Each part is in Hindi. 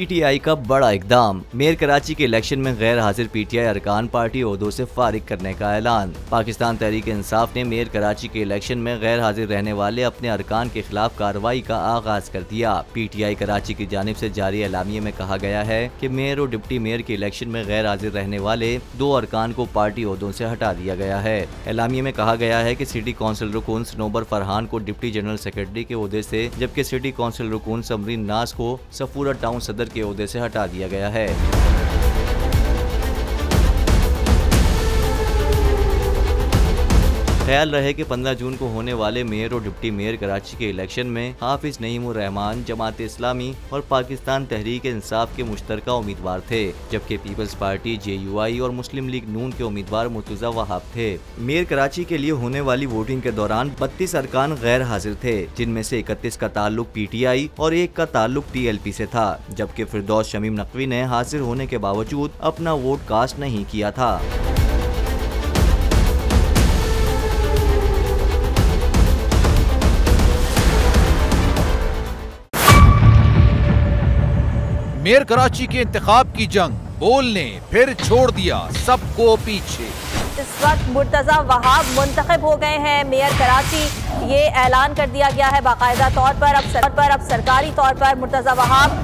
पीटीआई का बड़ा इकदाम। मेयर कराची के इलेक्शन में गैर हाजिर पीटीआई अरकान पार्टी ओहदों से फारिग करने का ऐलान। पाकिस्तान तहरीक इंसाफ ने मेयर कराची के इलेक्शन में गैर हाजिर रहने वाले अपने अरकान के खिलाफ कार्रवाई का आगाज कर दिया। पीटीआई कराची की जानिब से जारी एलामिये में कहा गया है कि मेयर और डिप्टी मेयर के इलेक्शन में गैर हाजिर रहने वाले 2 अरकान को पार्टी ओहदों से हटा दिया गया है। एलामिये में कहा गया है कि सिटी कौंसिल रुकून सनोबर फरहान को डिप्टी जनरल सेक्रेटरी के ओहदे से, जबकि सिटी कौंसिल रुकून समरीन नाज को सफूरा टाउन सदर के ओहदे से हटा दिया गया है। ख्याल रहे कि 15 जून को होने वाले मेयर और डिप्टी मेयर कराची के इलेक्शन में हाफिज नईमुर रहमान, जमात इस्लामी और पाकिस्तान तहरीक इंसाफ के मुश्तरका उम्मीदवार थे, जबकि पीपल्स पार्टी, JUI और मुस्लिम लीग नून के उम्मीदवार मुर्तजा वहाब थे। मेयर कराची के लिए होने वाली वोटिंग के दौरान 32 अरकान गैर हाजिर थे, जिनमें से 31 का ताल्लुक PTI और 1 का ताल्लुक TLP से था, जबकि फिरदौस शमीम नकवी ने हाजिर होने के बावजूद अपना वोट कास्ट नहीं किया था। मेयर कराची के इंतखाब की जंग, बोल ने फिर छोड़ दिया सबको पीछे। इस वक्त मुर्तजा वहाब मुंतखब हो गए हैं मेयर कराची। ये ऐलान कर दिया गया है बाकायदा तौर पर। अब सरकारी तौर पर मुर्तजा वहाब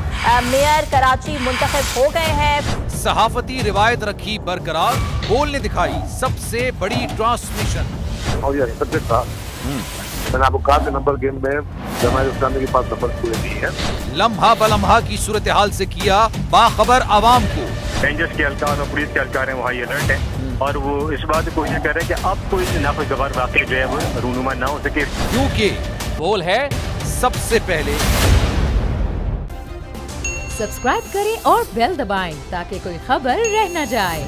मेयर कराची मुंतखब हो गए हैं। सहाफती रिवायत रखी बरकरार, बोल ने दिखाई सबसे बड़ी ट्रांसमिशन। और ये सब्जेक्ट था, मैंने आपको कहा कि नंबर गेम में जमात इस्लामी के पास नंबर पूरे नहीं है। लम्हा बलम्हा की सूरत हाल से किया बाखबर आवाम को। रेंजर्स के एहलकार और पुलिस के एहलकार हैं वो हाई अलर्ट है और वो इस बात की कोशिश कर रहे हैं कि अब कोई नाखुशगवार वाक़या जो है वो रूनुमा ना हो सके, क्योंकि बोल है सबसे पहले। सब्सक्राइब करें और बेल दबाएं ताकि कोई खबर रह न जाए।